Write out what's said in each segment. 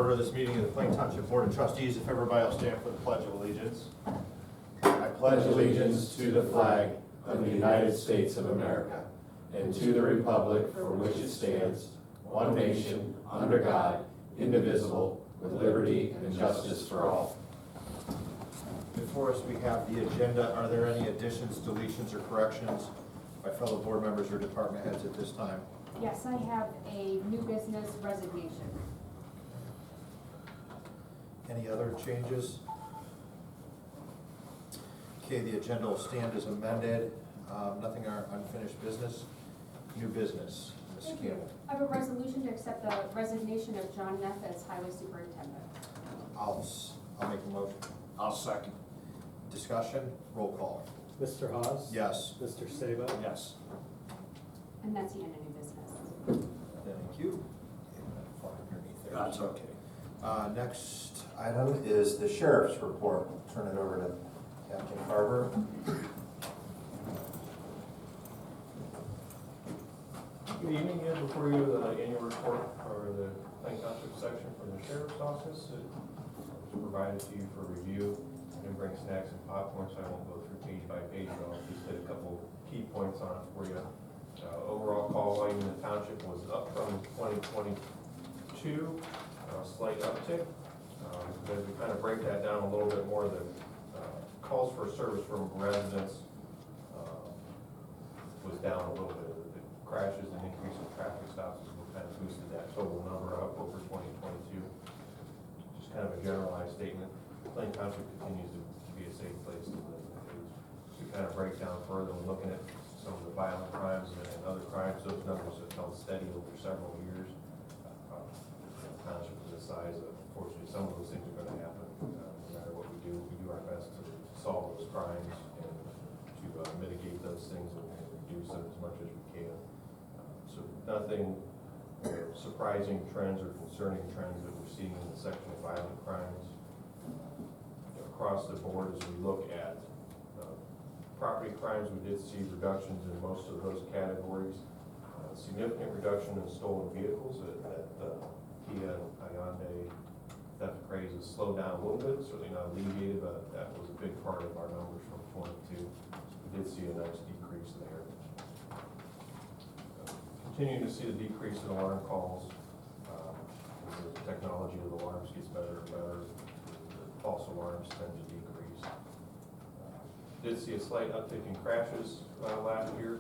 order this meeting of the Plain Township Board of Trustees. If everybody will stand for the Pledge of Allegiance. I pledge allegiance to the flag of the United States of America and to the republic for which it stands, one nation, under God, indivisible, with liberty and justice for all. Before us, we have the agenda. Are there any additions, deletions, or corrections by fellow board members or department heads at this time? Yes, I have a new business resignation. Any other changes? Okay, the agenda will stand as amended. Nothing on unfinished business. New business, Ms. Thank you. Campbell. I have a resolution to accept the resignation of John Neff as highway superintendent. I'll make a motion. I'll second. Discussion, roll call. Mr. Hawes? Yes. Mr. Saba? Yes. And that's the end of new business. Thank you. Far underneath there. That's okay. Next item is the sheriff's report. Turn it over to Captain Carver. Good evening. Again, before you, the annual report for the Plain Township section from the sheriff's office. It was provided to you for review. I didn't bring snacks and popcorn, so I won't go through page by page. I'll just hit a couple key points on it for you. Overall call volume in the township was up from 2022, a slight uptick. As we kind of break that down a little bit more, the calls for service from residents was down a little bit. The crashes and increase in traffic stops kind of boosted that total number up over 2022. Just kind of a generalized statement. Plain Township continues to be a safe place to live. We kind of break down further, we're looking at some of the violent crimes and other crimes. Those numbers have held steady over several years. Township is the size of, unfortunately, some of those things are going to happen. No matter what we do our best to solve those crimes and to mitigate those things and reduce them as much as we can. So nothing surprising trends or concerning trends that we're seeing in the section of violent crimes. Across the board, as we look at property crimes, we did see reductions in most of those categories. Significant reduction in stolen vehicles at Kia and Hyundai. Theft craze has slowed down a little bit, certainly not alleviated, but that was a big part of our numbers from 22. We did see a nice decrease there. Continuing to see the decrease in alarm calls. As the technology of the alarms gets better and better, the false alarms tend to decrease. Did see a slight uptick in crashes last year.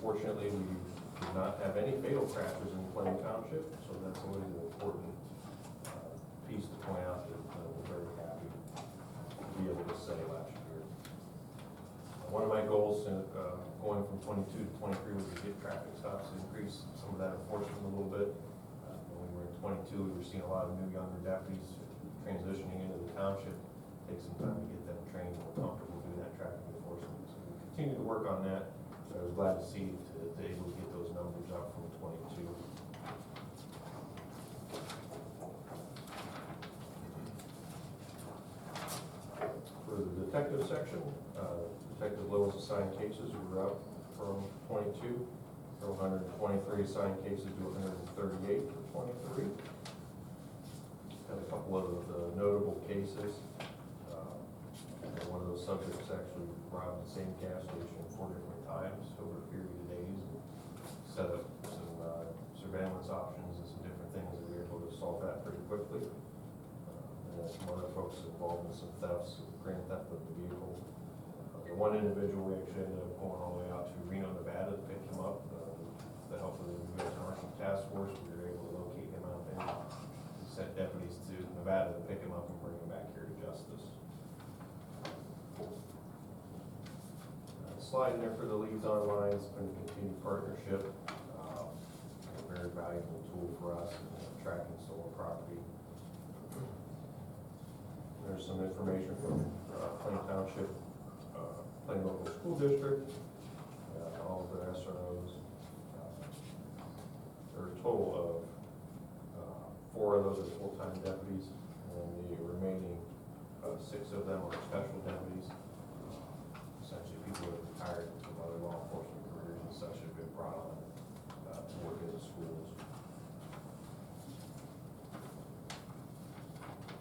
Fortunately, we did not have any fatal crashes in Plain Township, so that's always an important piece to point out that we're very happy to be able to say last year. One of my goals going from 22 to 23 was to get traffic stops to increase some of that enforcement a little bit. When we were in 22, we were seeing a lot of new younger deputies transitioning into the township. Take some time to get them trained and comfortable doing that traffic enforcement. So we continue to work on that. So I was glad to see to able to get those numbers up from 22. For the detective section, detective levels assigned cases were up from 22, from 123 assigned cases to 138 for 23. Had a couple of notable cases. One of those subjects actually robbed the same gas station 4 different times over a period of days and set up some surveillance options and some different things that we were able to solve that pretty quickly. And then some other folks involved in some thefts, grand theft of the vehicle. The one individual we actually ended up going all the way out to Reno, Nevada to pick him up. With the help of the U.S. Marshal Task Force, we were able to locate him out there. We sent deputies to Nevada to pick him up and bring him back here to justice. Slide in there for the Leads Online. It's been a continued partnership. A very valuable tool for us in tracking stolen property. There's some information from Plain Township, Plain Local School District, all of their SROs. There are a total of 4 of those are full-time deputies, and the remaining 6 of them are special deputies. Essentially, people who have retired from other law enforcement careers and such have been brought on to work in the schools.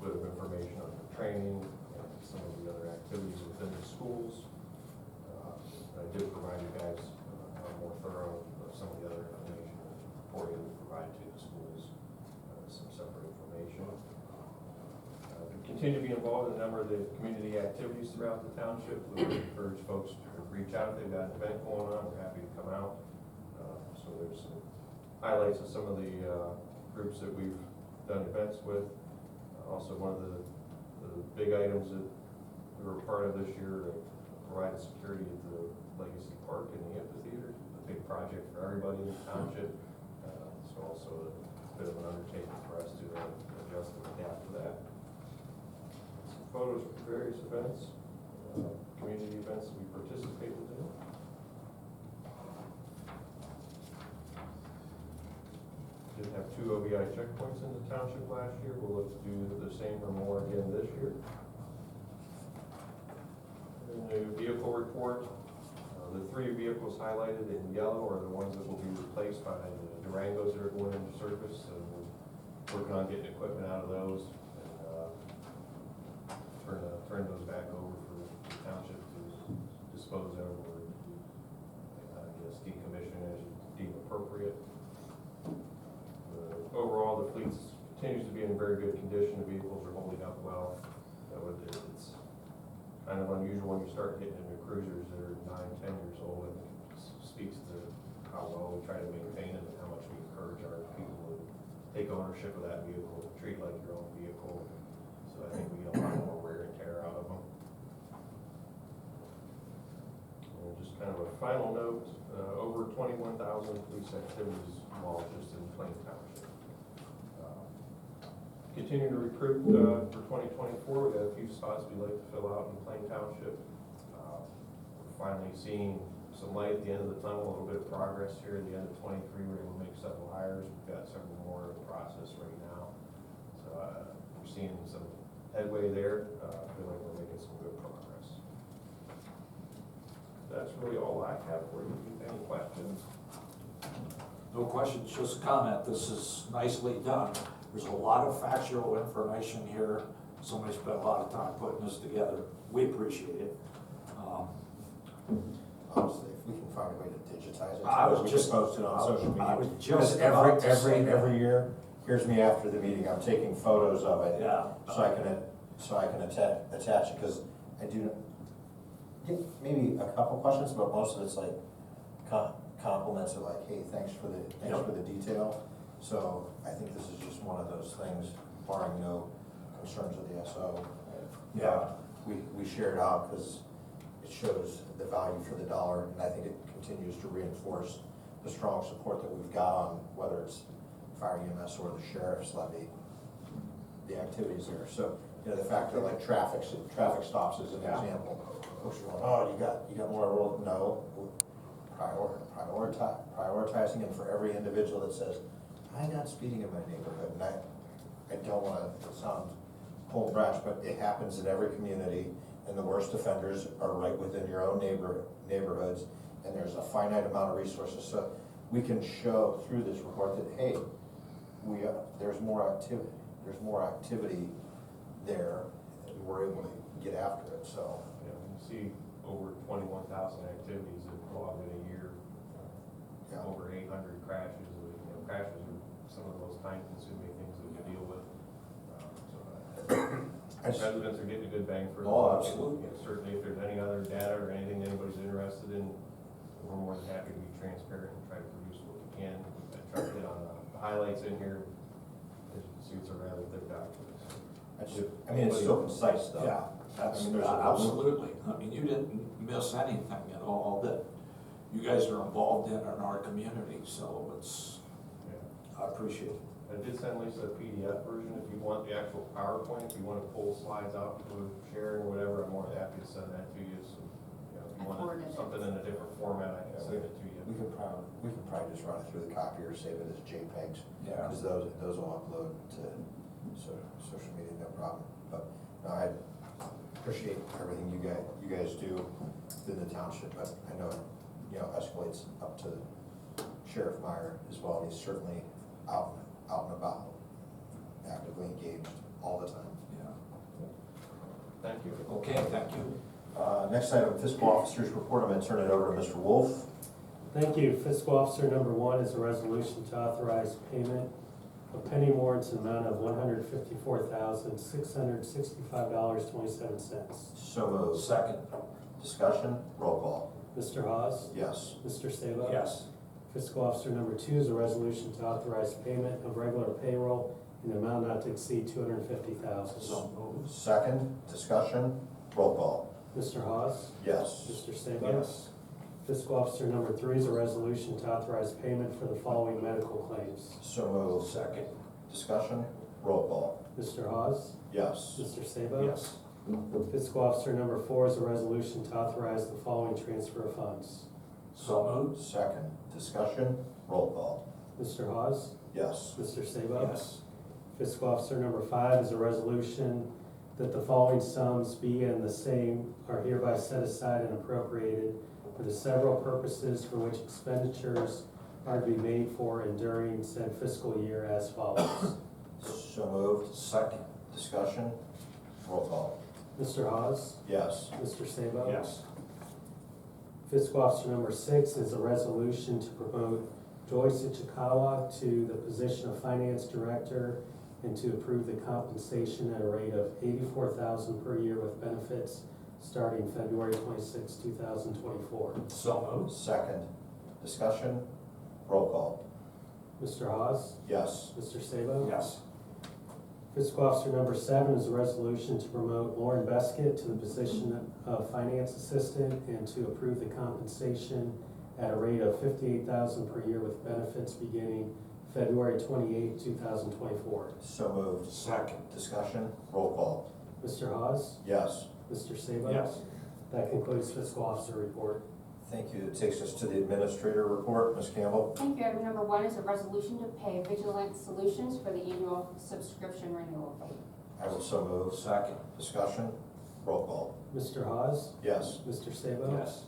bit of information on the training and some of the other activities within the schools. I did provide you guys more thorough some of the other information and reporting we provide to the schools, some separate information. We continue to be involved in a number of the community activities throughout the township. We would encourage folks to reach out if they've got an event going on. We're happy to come out. So there's some highlights of some of the groups that we've done events with. Also, one of the big items that we were part of this year, provided security at the Legacy Park and the amphitheater, a big project for everybody in the township. So also a bit of an undertaking for us to adjust and adapt to that. Some photos from various events, community events that we participated in. Did have 2 OBI checkpoints in the township last year. We'll look to do the same or more again this year. In the vehicle report, the 3 vehicles highlighted in yellow are the ones that will be replaced by the Durangos that are going into service. So we're working on getting equipment out of those and turn those back over for the township to dispose of or decommission as you deem appropriate. Overall, the fleet continues to be in very good condition. The vehicles are holding up well. It's kind of unusual when you start getting into cruisers that are 9, 10 years old. I think it speaks to how well we try to maintain them and how much we encourage our people to take ownership of that vehicle, treat it like your own vehicle. So I think we get a lot more wear and tear out of them. And just kind of a final note, over 21,000 police activities involved just in Plain Township. Continue to recruit for 2024. We've got a few spots we'd like to fill out in Plain Township. We're finally seeing some light at the end of the tunnel, a little bit of progress here at the end of 23. We're able to make several hires. We've got several more in the process right now. So we're seeing some headway there. I feel like we're making some good progress. That's really all I have for you. Any questions? No questions, just a comment. This is nicely done. There's a lot of factual information here. Somebody spent a lot of time putting this together. We appreciate it. Honestly, if we can find a way to digitize it, I was we just- can post it on social media. I was Because just about to say that. every year, here's me after the meeting, I'm taking photos of it. Yeah. So I can attach it, because I do get maybe a couple questions, but most of it's like compliments of like, hey, thanks for the detail. So I think this is just one of those things, barring no concerns of the SO. Yeah. We share it out because it shows the value for the dollar, and I think it continues to reinforce the strong support that we've got on whether it's fire EMS or the sheriff's levy, the activities there. So, you know, the fact that like traffic stops as an example. Folks are going, oh, you got more road. No, prioritizing, and for every individual that says, I got speeding in my neighborhood, and I don't want to sound cold brash, but it happens in every community, and the worst offenders are right within your own neighborhoods, and there's a finite amount of resources. So we can show through this report that, hey, there's more activity there, and we're able to get after it. So Yeah, you see over 21,000 activities that logged in a year, yeah. over 800 crashes. Crashes are some of the most time-consuming things that we deal with. Residents are getting a good bang for the Oh, buck. absolutely. Certainly, if there's any other data or anything anybody's interested in, we're more than happy to be transparent and try to produce what we can. I try to hit on the highlights in here. As you can see, it's a rather thick document. I mean, it's still concise though. Yeah, that's, I mean, there's a- absolutely. I mean, you didn't miss anything at all that you guys are involved in our community, so it's, Yeah. I appreciate it. I did send Lisa a PDF version. If you want the actual PowerPoint, if you want to pull slides out for sharing or whatever, I'm more than happy to send that to you. So, you know, if you I want forwarded it. something in a different format, I can send it to you. We can probably just run it through the copier, save it as JPEGs. Yeah. Because those will upload to social media, no problem. But no, I appreciate everything you guys do in the township, but I know, you know, escalates up to Sheriff Meyer as well. He's certainly out and about, actively engaged all the time. Yeah. Thank you. Okay, thank you. Next item, fiscal officer's report. I'm going to turn it over to Mr. Wolf. Thank you. Fiscal Officer number 1 is a resolution to authorize payment of pending warrants in amount of $154,665.27. So moved. Second. Discussion, roll call. Mr. Hawes? Yes. Mr. Sabo? Yes. Fiscal Officer number 2 is a resolution to authorize payment of regular payroll in an amount not to exceed $250,000. So moved. Second, discussion, roll call. Mr. Hawes? Yes. Mr. Sabo? Yes. Fiscal Officer number 3 is a resolution to authorize payment for the following medical claims. So moved. Second. Discussion, roll call. Mr. Hawes? Yes. Mr. Sabo? Yes. Fiscal Officer number 4 is a resolution to authorize the following transfer of funds. So moved. Second, discussion, roll call. Mr. Hawes? Yes. Mr. Sabo? Yes. Fiscal Officer number 5 is a resolution that the following sums be and the same are hereby set aside and appropriated for the several purposes for which expenditures are to be made for and during said fiscal year as follows. So moved. Second. Discussion, roll call. Mr. Hawes? Yes. Mr. Sabo? Yes. Fiscal Officer number 6 is a resolution to promote Joyce Ichikawa to the position of Finance Director and to approve the compensation at a rate of $84,000 per year with benefits starting February 26, 2024. So moved. Second, discussion, roll call. Mr. Hawes? Yes. Mr. Sabo? Yes. Fiscal Officer number 7 is a resolution to promote Lauren Beskett to the position of Finance Assistant and to approve the compensation at a rate of $58,000 per year with benefits beginning February 28, 2024. So moved. Second. Discussion, roll call. Mr. Hawes? Yes. Mr. Sabo? Yes. That concludes Fiscal Officer report. Thank you. It takes us to the administrator report. Ms. Campbell? Thank you. Item number 1 is a resolution to pay Vigilant Solutions for the annual subscription renewal fee. I will so move. Second. Discussion, roll call. Mr. Hawes? Yes. Mr. Sabo? Yes.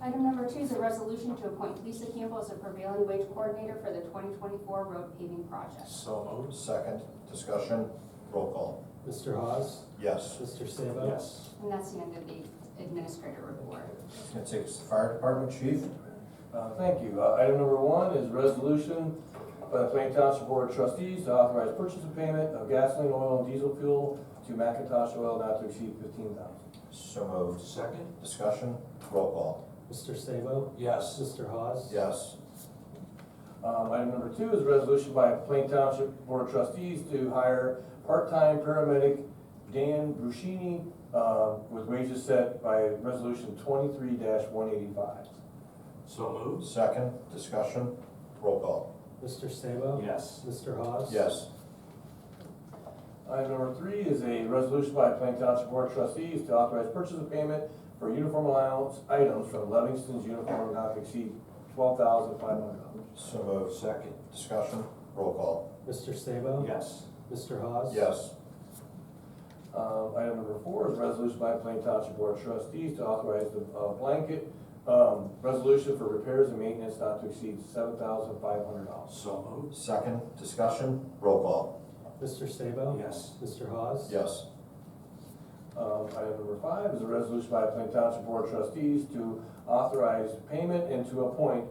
Item number 2 is a resolution to appoint Lisa Campbell as a prevailing wage coordinator for the 2024 road paving project. So moved. Second, discussion, roll call. Mr. Hawes? Yes. Mr. Sabo? Yes. And that's the end of the administrator report. It's going to take us to the fire department, chief. Thank you. Item number 1 is a resolution by the Plain Township Board of Trustees to authorize purchase and payment of gasoline, oil, and diesel fuel to McIntosh Oil not to exceed $15,000. So moved. Second. Discussion, roll call. Mr. Sabo? Yes. Mr. Hawes? Yes. Item number 2 is a resolution by Plain Township Board of Trustees to hire part-time paramedic Dan Bruschini with wages set by resolution 23-185. So moved. Second, discussion, roll call. Mr. Sabo? Yes. Mr. Hawes? Yes. Item number 3 is a resolution by Plain Township Board of Trustees to authorize purchase and payment for uniform allowance items from Livingston's uniform not to exceed $12,500. So moved. Second. Discussion, roll call. Mr. Sabo? Yes. Mr. Hawes? Yes. Item number 4 is a resolution by Plain Township Board of Trustees to authorize the blanket resolution for repairs and maintenance not to exceed $7,500. So moved. Second, discussion, roll call. Mr. Sabo? Yes. Mr. Hawes? Yes. Item number 5 is a resolution by Plain Township Board of Trustees to authorize payment and to appoint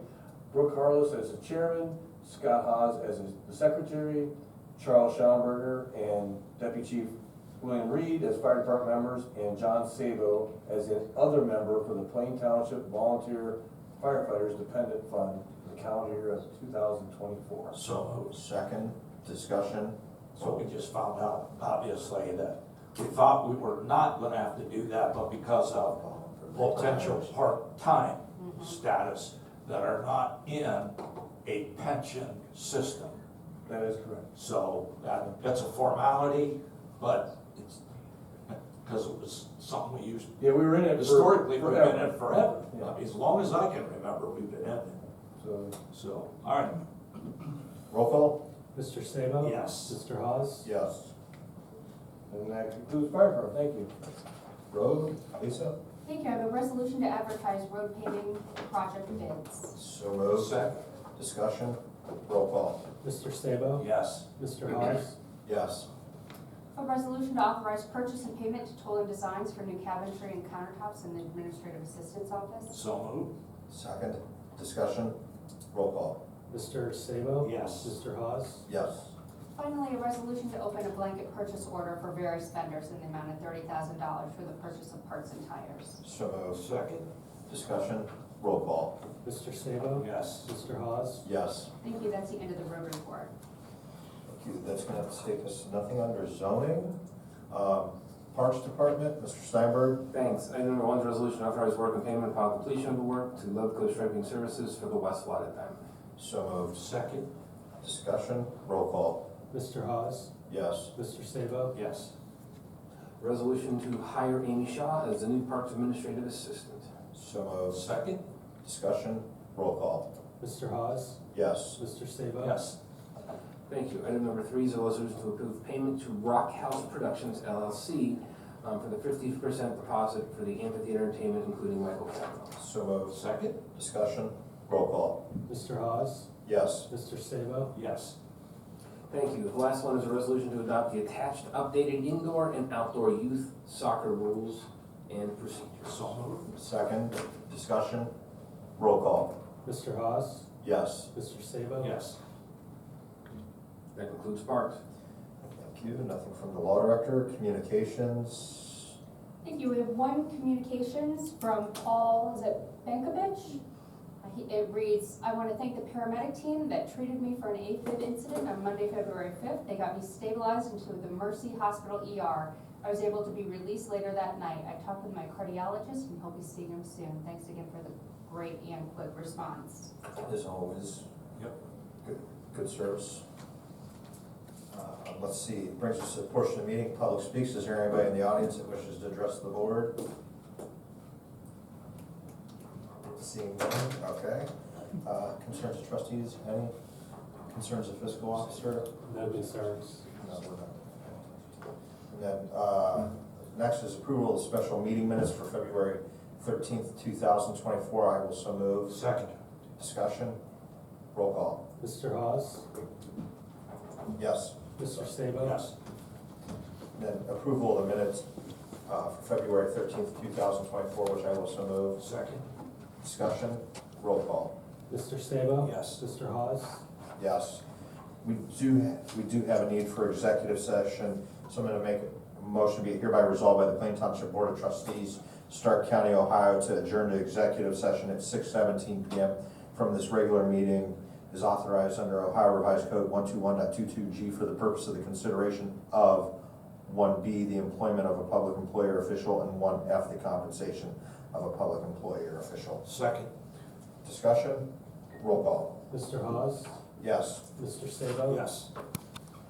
Brooke Harless as the chairman, Scott Hawes as the secretary, Charles Schaumburger and Deputy Chief William Reed as fire department members, and John Sabo as an other member for the Plain Township Volunteer Firefighters Dependent Fund for the calendar year of 2024. So moved. Second, discussion, So we just found out, obviously, that we thought we were not gonna have to do that, but because of potential part-time status that are not in a pension system. That is correct. So that's a formality, but it's, because it was something we used, Yeah, we were in it historically, we've been in it forever. forever. Yeah. I mean, as long as I can remember, we've been in it. So, So, all right. roll call. Mr. Sabo? Yes. Mr. Hawes? Yes. and that concludes fire department. Thank you. Road, Lisa? Thank you. I have a resolution to advertise road paving project bids. So moved. Second. Discussion, roll call. Mr. Sabo? Yes. Mr. Hawes? Yes. A resolution to authorize purchase and payment to Tolan Designs for new cabinetry and countertops in the Administrative Assistant's Office. So moved. Second, discussion, roll call. Mr. Sabo? Yes. Mr. Hawes? Yes. Finally, a resolution to open a blanket purchase order for various vendors in the amount of $30,000 for the purchase of parts and tires. So moved. Second. Discussion, roll call. Mr. Sabo? Yes. Mr. Hawes? Yes. Thank you, that's the end of the road report. Thank you. That's gonna take us, nothing under zoning. Parks Department, Mr. Steinberg. Thanks. Item number 1 is resolution authorized work and payment upon completion of the work to Loveco Striping Services for the West Water Dam. So moved. Second. Discussion, roll call. Mr. Hawes? Yes. Mr. Sabo? Yes. Resolution to hire Amy Shaw as the new Parks Administrative Assistant. So moved. Second. Discussion, roll call. Mr. Hawes? Yes. Mr. Sabo? Yes. Thank you. Item number 3 is a resolution to approve payment to Rock House Productions LLC for the 50% deposit for the amphitheater entertainment, including Michael Cameron. So moved. Second. Discussion, roll call. Mr. Hawes? Yes. Mr. Sabo? Yes. Thank you. The last one is a resolution to adopt the attached updated indoor and outdoor youth soccer rules and procedures. So moved. Second, discussion, roll call. Mr. Hawes? Yes. Mr. Sabo? Yes. That concludes Parks. Thank you. Nothing from the law director. Communications. Thank you. We have one communications from Paul, is it Bankovich? It reads, I want to thank the paramedic team that treated me for an AFib incident on Monday, February 5th. They got me stabilized into the Mercy Hospital ER. I was able to be released later that night. I talked with my cardiologist and hope to see him soon. Thanks again for the great and quick response. As always. Yep. Good service. Let's see, brings us to the portion of the meeting, public speaks. Is there anybody in the audience that wishes to address the board? Seeing none, okay. Concerns of trustees, any? Concerns of fiscal officer? No concerns. No, we're not. And then, next is approval of special meeting minutes for February 13th, 2024. I will so move. Second. Discussion, roll call. Mr. Hawes? Yes. Mr. Sabo? Yes. And then approval of the minutes for February 13th, 2024, which I will so move. Second. Discussion, roll call. Mr. Sabo? Yes. Mr. Hawes? Yes. We do have a need for executive session, so I'm gonna make a motion to be hereby resolved by the Plain Township Board of Trustees, Stark County, Ohio, to adjourn to executive session at 6:17 PM from this regular meeting is authorized under Ohio Revised Code 121.22G for the purpose of the consideration of 1B, the employment of a public employer official, and 1F, the compensation of a public employer official. Second. Discussion, roll call. Mr. Hawes? Yes. Mr. Sabo? Yes.